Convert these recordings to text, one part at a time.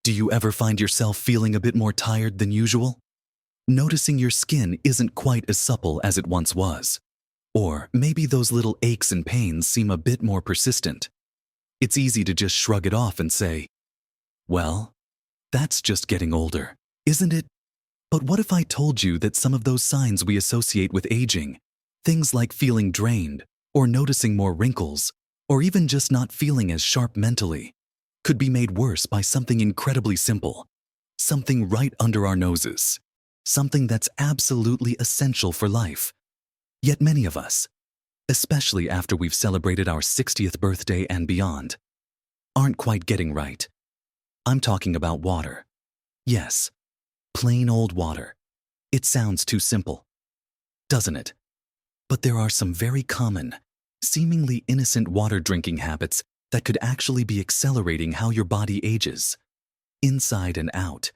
Do you ever find yourself feeling a bit more tired than usual? Noticing your skin isn't quite as supple as it once was? Or maybe those little aches and pains seem a bit more persistent? It's easy to just shrug it off and say, well, that's just getting older, isn't it? But what if I told you that some of those signs we associate with aging, things like feeling drained, or noticing more wrinkles, or even just not feeling as sharp mentally, could be made worse by something incredibly simple, something right under our noses, something that's absolutely essential for life. Yet many of us, especially after we've celebrated our 60th birthday and beyond, aren't quite getting right. I'm talking about water. Yes, plain old water. It sounds too simple, doesn't it? But there are some very common, seemingly innocent water drinking habits that could actually be accelerating how your body ages, inside and out.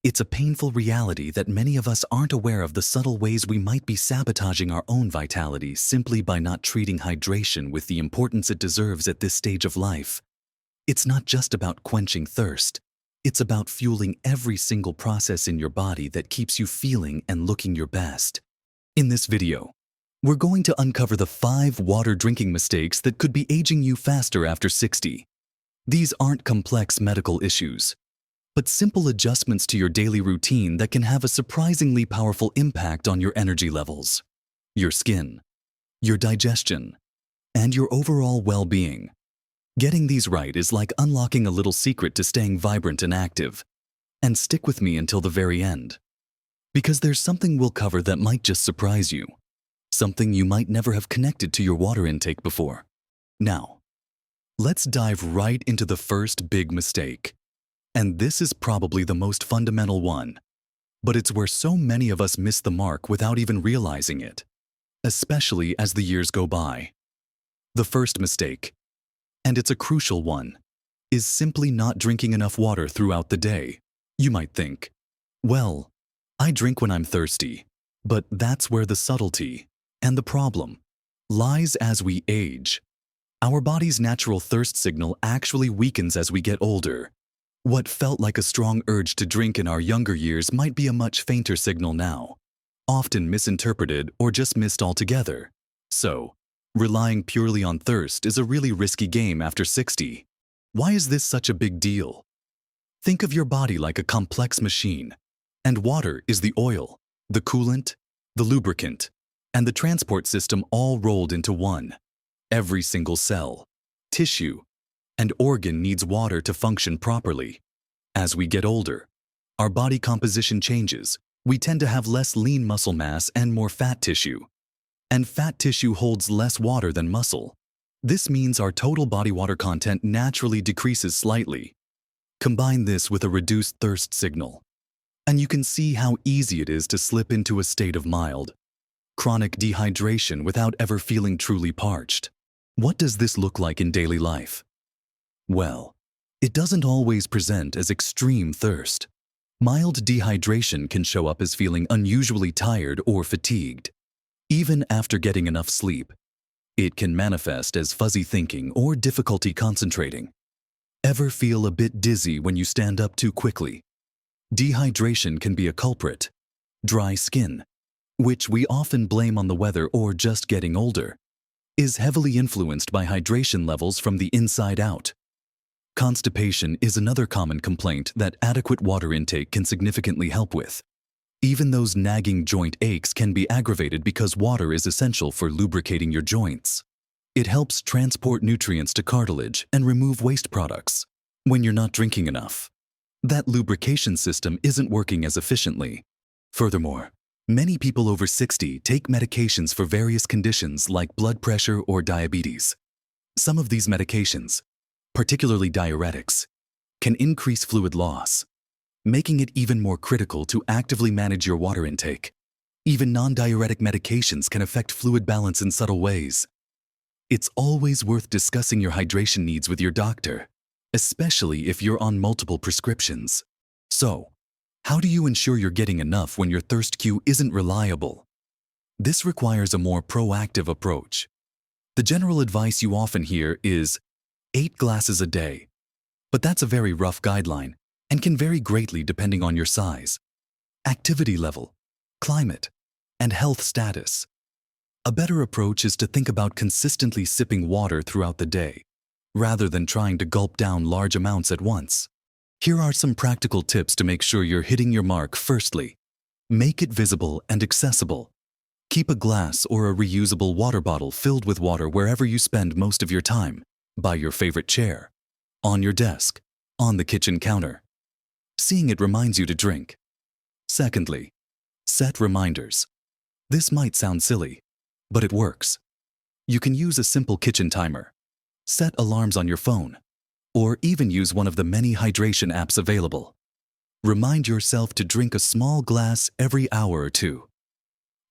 It's a painful reality that many of us aren't aware of the subtle ways we might be sabotaging our own vitality simply by not treating hydration with the importance it deserves at this stage of life. It's not just about quenching thirst. It's about fueling every single process in your body that keeps you feeling and looking your best. In this video, we're going to uncover the 5 water drinking mistakes that could be aging you faster after 60. These aren't complex medical issues, but simple adjustments to your daily routine that can have a surprisingly powerful impact on your energy levels, your skin, your digestion, and your overall well-being. Getting these right is like unlocking a little secret to staying vibrant and active. And stick with me until the very end, because there's something we'll cover that might just surprise you. Something you might never have connected to your water intake before. Now, let's dive right into the first big mistake. And this is probably the most fundamental one, but it's where so many of us miss the mark without even realizing it, especially as the years go by. The first mistake, and it's a crucial one, is simply not drinking enough water throughout the day. You might think, well, I drink when I'm thirsty, but that's where the subtlety and the problem lies as we age. Our body's natural thirst signal actually weakens as we get older. What felt like a strong urge to drink in our younger years might be a much fainter signal now, often misinterpreted or just missed altogether. So, relying purely on thirst is a really risky game after 60. Why is this such a big deal? Think of your body like a complex machine, and water is the oil, the coolant, the lubricant, and the transport system all rolled into one. Every single cell, tissue, and organ needs water to function properly. As we get older, our body composition changes. We tend to have less lean muscle mass and more fat tissue. And fat tissue holds less water than muscle. This means our total body water content naturally decreases slightly. Combine this with a reduced thirst signal, and you can see how easy it is to slip into a state of mild, chronic dehydration without ever feeling truly parched. What does this look like in daily life? Well, it doesn't always present as extreme thirst. Mild dehydration can show up as feeling unusually tired or fatigued, even after getting enough sleep. It can manifest as fuzzy thinking or difficulty concentrating. Ever feel a bit dizzy when you stand up too quickly? Dehydration can be a culprit. Dry skin, which we often blame on the weather or just getting older, is heavily influenced by hydration levels from the inside out. Constipation is another common complaint that adequate water intake can significantly help with. Even those nagging joint aches can be aggravated because water is essential for lubricating your joints. It helps transport nutrients to cartilage and remove waste products. When you're not drinking enough, that lubrication system isn't working as efficiently. Furthermore, many people over 60 take medications for various conditions like blood pressure or diabetes. Some of these medications, particularly diuretics, can increase fluid loss, making it even more critical to actively manage your water intake. Even non-diuretic medications can affect fluid balance in subtle ways. It's always worth discussing your hydration needs with your doctor, especially if you're on multiple prescriptions. So, how do you ensure you're getting enough when your thirst cue isn't reliable? This requires a more proactive approach. The general advice you often hear is 8 glasses a day, but that's a very rough guideline, and can vary greatly depending on your size, activity level, climate, and health status. A better approach is to think about consistently sipping water throughout the day, rather than trying to gulp down large amounts at once. Here are some practical tips to make sure you're hitting your mark. Firstly, make it visible and accessible. Keep a glass or a reusable water bottle filled with water wherever you spend most of your time, by your favorite chair, on your desk, on the kitchen counter. Seeing it reminds you to drink. Secondly, set reminders. This might sound silly, but it works. You can use a simple kitchen timer, set alarms on your phone, or even use one of the many hydration apps available. Remind yourself to drink a small glass every hour or two.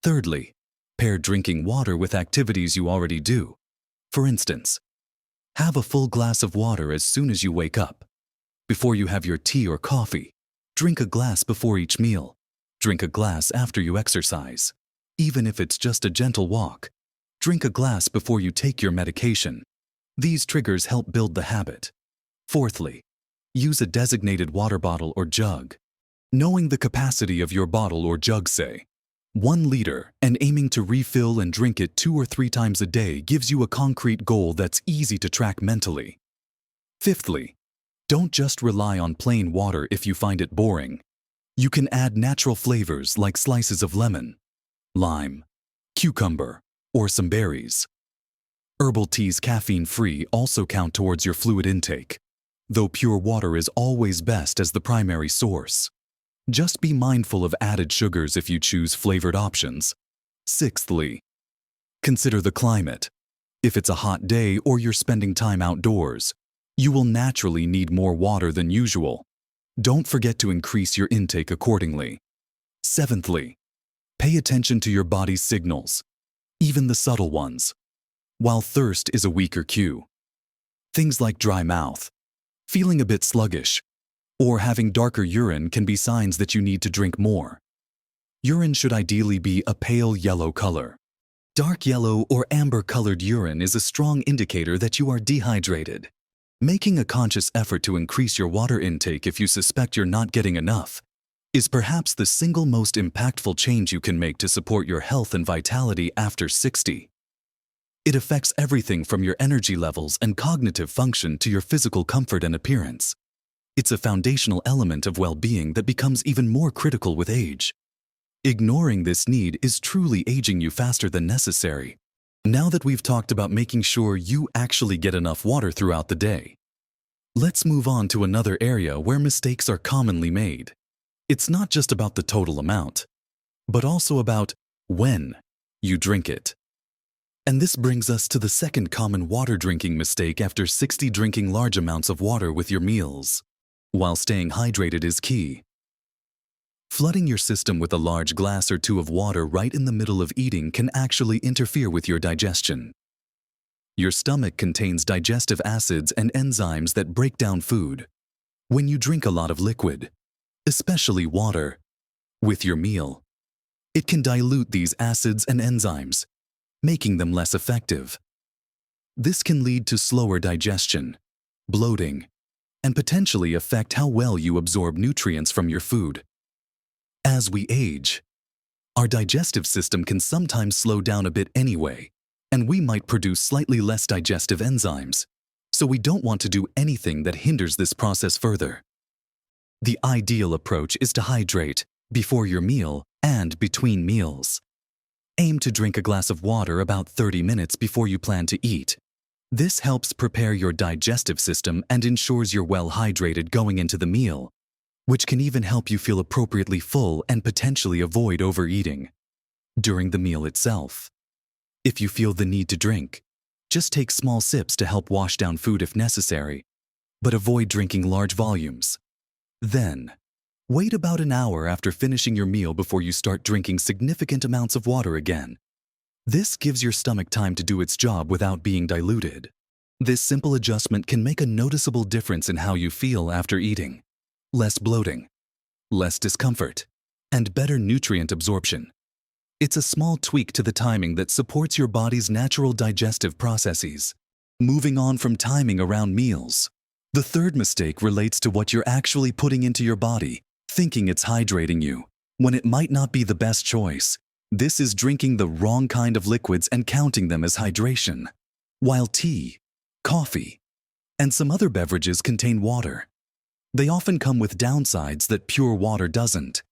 Thirdly, pair drinking water with activities you already do. For instance, have a full glass of water as soon as you wake up. Before you have your tea or coffee, drink a glass before each meal. Drink a glass after you exercise. Even if it's just a gentle walk, drink a glass before you take your medication. These triggers help build the habit. Fourthly, use a designated water bottle or jug. Knowing the capacity of your bottle or jug, say 1 liter, and aiming to refill and drink it 2 or 3 times a day gives you a concrete goal that's easy to track mentally. Fifthly, don't just rely on plain water if you find it boring. You can add natural flavors like slices of lemon, lime, cucumber, or some berries. Herbal teas, caffeine-free, also count towards your fluid intake, though pure water is always best as the primary source. Just be mindful of added sugars if you choose flavored options. Sixthly, consider the climate. If it's a hot day or you're spending time outdoors, you will naturally need more water than usual. Don't forget to increase your intake accordingly. Seventhly, pay attention to your body's signals, even the subtle ones. While thirst is a weaker cue, things like dry mouth, feeling a bit sluggish, or having darker urine can be signs that you need to drink more. Urine should ideally be a pale yellow color. Dark yellow or amber-colored urine is a strong indicator that you are dehydrated. Making a conscious effort to increase your water intake if you suspect you're not getting enough is perhaps the single most impactful change you can make to support your health and vitality after 60. It affects everything from your energy levels and cognitive function to your physical comfort and appearance. It's a foundational element of well-being that becomes even more critical with age. Ignoring this need is truly aging you faster than necessary. Now that we've talked about making sure you actually get enough water throughout the day, let's move on to another area where mistakes are commonly made. It's not just about the total amount, but also about when you drink it. And this brings us to the second common water drinking mistake after 60: drinking large amounts of water with your meals. While staying hydrated is key, flooding your system with a large glass or two of water right in the middle of eating can actually interfere with your digestion. Your stomach contains digestive acids and enzymes that break down food. When you drink a lot of liquid, especially water, with your meal, it can dilute these acids and enzymes, making them less effective. This can lead to slower digestion, bloating, and potentially affect how well you absorb nutrients from your food. As we age, our digestive system can sometimes slow down a bit anyway, and we might produce slightly less digestive enzymes, so we don't want to do anything that hinders this process further. The ideal approach is to hydrate before your meal and between meals. Aim to drink a glass of water about 30 minutes before you plan to eat. This helps prepare your digestive system and ensures you're well hydrated going into the meal, which can even help you feel appropriately full and potentially avoid overeating during the meal itself. If you feel the need to drink, just take small sips to help wash down food if necessary, but avoid drinking large volumes. Then, wait about an hour after finishing your meal before you start drinking significant amounts of water again. This gives your stomach time to do its job without being diluted. This simple adjustment can make a noticeable difference in how you feel after eating. Less bloating, less discomfort, and better nutrient absorption. It's a small tweak to the timing that supports your body's natural digestive processes. Moving on from timing around meals, The third mistake relates to what you're actually putting into your body, thinking it's hydrating you, when it might not be the best choice. This is drinking the wrong kind of liquids and counting them as hydration. While tea, coffee, and some other beverages contain water, they often come with downsides that pure water doesn't,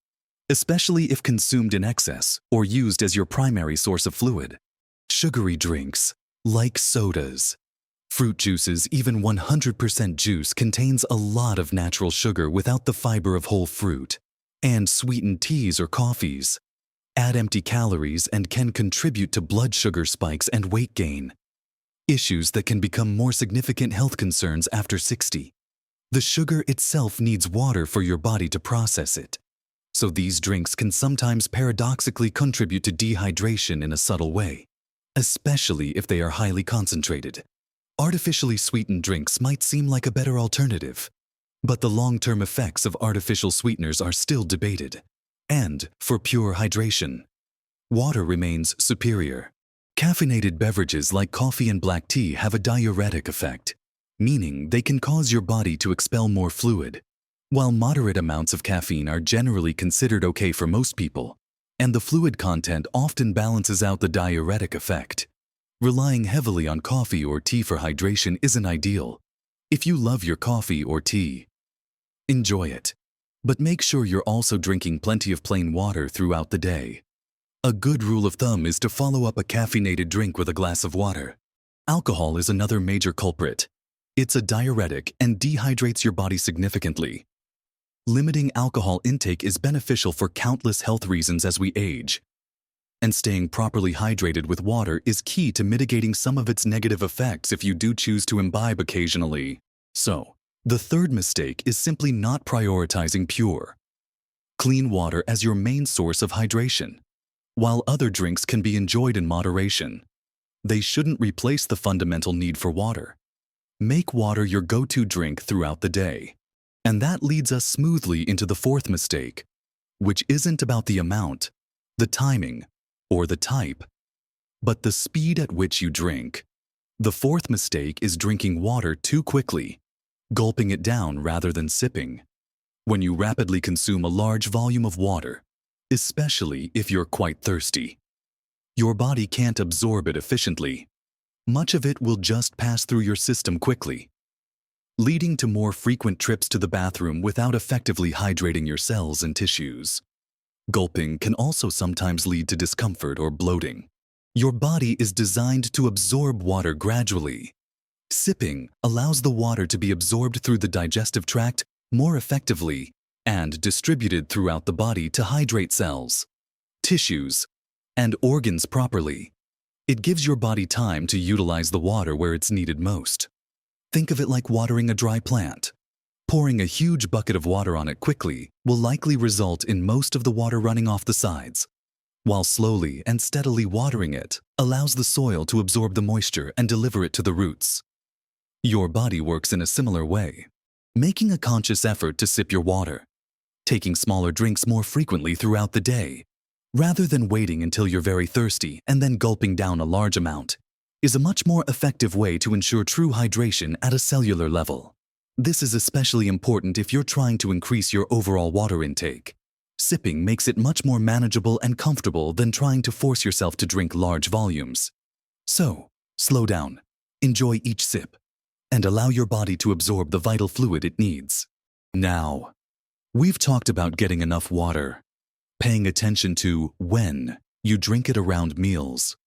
especially if consumed in excess or used as your primary source of fluid. Sugary drinks, like sodas, fruit juices, even 100% juice contains a lot of natural sugar without the fiber of whole fruit. And sweetened teas or coffees add empty calories and can contribute to blood sugar spikes and weight gain, issues that can become more significant health concerns after 60. The sugar itself needs water for your body to process it, so these drinks can sometimes paradoxically contribute to dehydration in a subtle way, especially if they are highly concentrated. Artificially sweetened drinks might seem like a better alternative, but the long-term effects of artificial sweeteners are still debated. And for pure hydration, water remains superior. Caffeinated beverages like coffee and black tea have a diuretic effect, meaning they can cause your body to expel more fluid. While moderate amounts of caffeine are generally considered okay for most people, and the fluid content often balances out the diuretic effect, relying heavily on coffee or tea for hydration isn't ideal. If you love your coffee or tea, enjoy it, but make sure you're also drinking plenty of plain water throughout the day. A good rule of thumb is to follow up a caffeinated drink with a glass of water. Alcohol is another major culprit. It's a diuretic and dehydrates your body significantly. Limiting alcohol intake is beneficial for countless health reasons as we age, and staying properly hydrated with water is key to mitigating some of its negative effects if you do choose to imbibe occasionally. So, the third mistake is simply not prioritizing pure, clean water as your main source of hydration. While other drinks can be enjoyed in moderation, they shouldn't replace the fundamental need for water. Make water your go-to drink throughout the day. And that leads us smoothly into the fourth mistake, which isn't about the amount, the timing, or the type, but the speed at which you drink. The fourth mistake is drinking water too quickly, gulping it down rather than sipping. When you rapidly consume a large volume of water, especially if you're quite thirsty, your body can't absorb it efficiently. Much of it will just pass through your system quickly, leading to more frequent trips to the bathroom without effectively hydrating your cells and tissues. Gulping can also sometimes lead to discomfort or bloating. Your body is designed to absorb water gradually. Sipping allows the water to be absorbed through the digestive tract more effectively and distributed throughout the body to hydrate cells, tissues, and organs properly. It gives your body time to utilize the water where it's needed most. Think of it like watering a dry plant. Pouring a huge bucket of water on it quickly will likely result in most of the water running off the sides, while slowly and steadily watering it allows the soil to absorb the moisture and deliver it to the roots. Your body works in a similar way, making a conscious effort to sip your water, taking smaller drinks more frequently throughout the day, rather than waiting until you're very thirsty and then gulping down a large amount, is a much more effective way to ensure true hydration at a cellular level. This is especially important if you're trying to increase your overall water intake. Sipping makes it much more manageable and comfortable than trying to force yourself to drink large volumes. So, slow down, enjoy each sip, and allow your body to absorb the vital fluid it needs. Now, we've talked about getting enough water, paying attention to when you drink it around meals,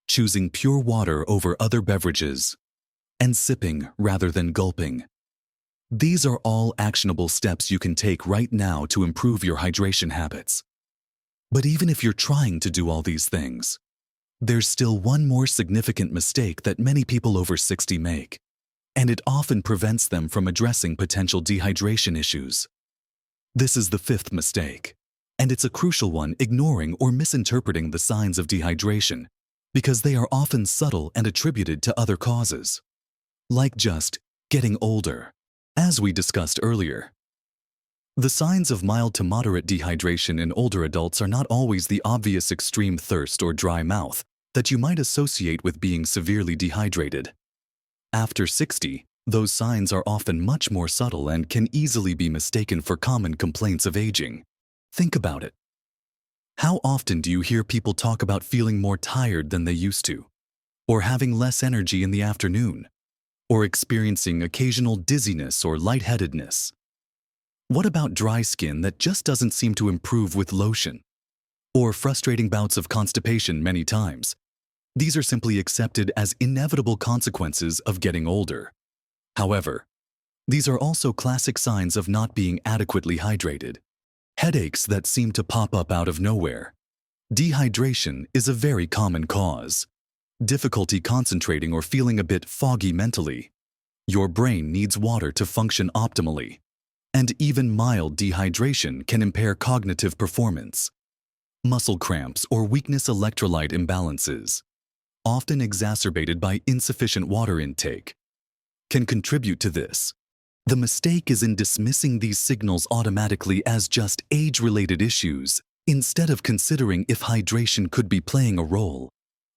choosing pure water over other beverages, and sipping rather than gulping. These are all actionable steps you can take right now to improve your hydration habits. But even if you're trying to do all these things, there's still one more significant mistake that many people over 60 make, and it often prevents them from addressing potential dehydration issues. This is the fifth mistake, and it's a crucial one: ignoring or misinterpreting the signs of dehydration, because they are often subtle and attributed to other causes, like just getting older. As we discussed earlier, the signs of mild to moderate dehydration in older adults are not always the obvious extreme thirst or dry mouth that you might associate with being severely dehydrated. After 60, Those signs are often much more subtle and can easily be mistaken for common complaints of aging. Think about it. How often do you hear people talk about feeling more tired than they used to, or having less energy in the afternoon, or experiencing occasional dizziness or lightheadedness? What about dry skin that just doesn't seem to improve with lotion, or frustrating bouts of constipation many times? These are simply accepted as inevitable consequences of getting older. However, these are also classic signs of not being adequately hydrated. Headaches that seem to pop up out of nowhere. Dehydration is a very common cause. Difficulty concentrating or feeling a bit foggy mentally. Your brain needs water to function optimally. And even mild dehydration can impair cognitive performance. Muscle cramps or weakness electrolyte imbalances, often exacerbated by insufficient water intake, can contribute to this. The mistake is in dismissing these signals automatically as just age-related issues, instead of considering if hydration could be playing a role.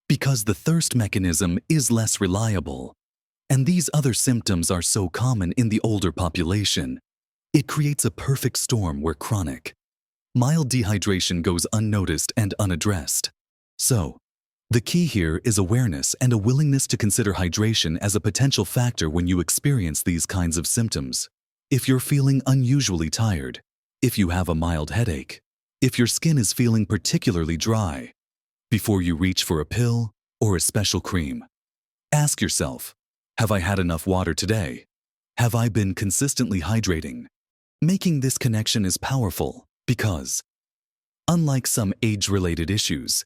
Because the thirst mechanism is less reliable, and these other symptoms are so common in the older population, it creates a perfect storm where chronic, mild dehydration goes unnoticed and unaddressed. So, the key here is awareness and a willingness to consider hydration as a potential factor when you experience these kinds of symptoms. If you're feeling unusually tired, if you have a mild headache, if your skin is feeling particularly dry, before you reach for a pill or a special cream, ask yourself, have I had enough water today? Have I been consistently hydrating? Making this connection is powerful because, unlike some age-related issues,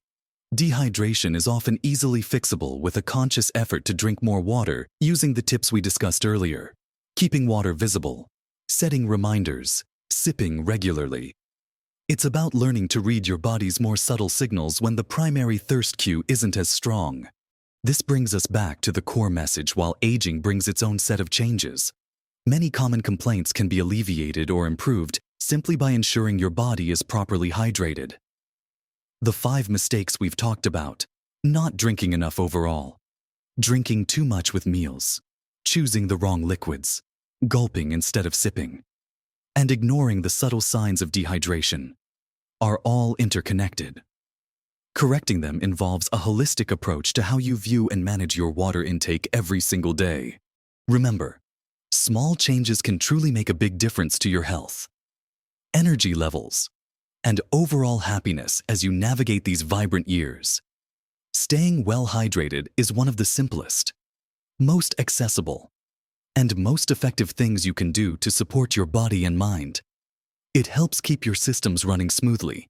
dehydration is often easily fixable with a conscious effort to drink more water using the tips we discussed earlier. Keeping water visible, setting reminders, sipping regularly. It's about learning to read your body's more subtle signals when the primary thirst cue isn't as strong. This brings us back to the core message. While aging brings its own set of changes, many common complaints can be alleviated or improved simply by ensuring your body is properly hydrated. The 5 mistakes we've talked about: not drinking enough overall, drinking too much with meals, choosing the wrong liquids, gulping instead of sipping, and ignoring the subtle signs of dehydration, are all interconnected. Correcting them involves a holistic approach to how you view and manage your water intake every single day. Remember, small changes can truly make a big difference to your health, energy levels, and overall happiness as you navigate these vibrant years. Staying well hydrated is one of the simplest, most accessible, and most effective things you can do to support your body and mind. It helps keep your systems running smoothly,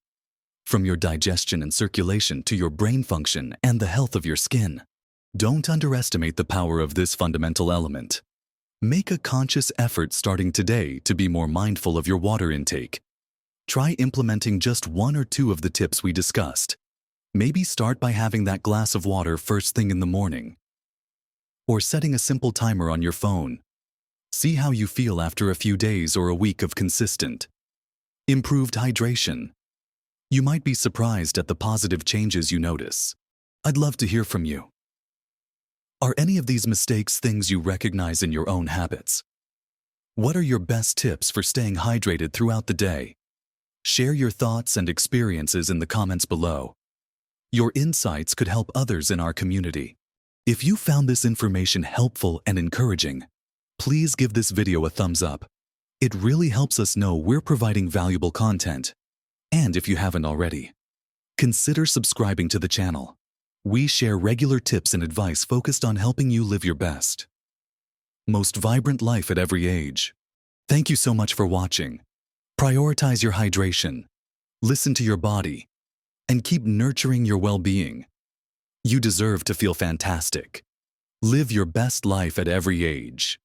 from your digestion and circulation to your brain function and the health of your skin. Don't underestimate the power of this fundamental element. Make a conscious effort starting today to be more mindful of your water intake. Try implementing just 1 or 2 of the tips we discussed. Maybe start by having that glass of water first thing in the morning, or setting a simple timer on your phone. See how you feel after a few days or a week of consistent, improved hydration. You might be surprised at the positive changes you notice. I'd love to hear from you. Are any of these mistakes things you recognize in your own habits? What are your best tips for staying hydrated throughout the day? Share your thoughts and experiences in the comments below. Your insights could help others in our community. If you found this information helpful and encouraging, please give this video a thumbs up. It really helps us know we're providing valuable content. And if you haven't already, consider subscribing to the channel. We share regular tips and advice focused on helping you live your best, most vibrant life at every age. Thank you so much for watching. Prioritize your hydration, listen to your body, and keep nurturing your well-being. You deserve to feel fantastic. Live your best life at every age.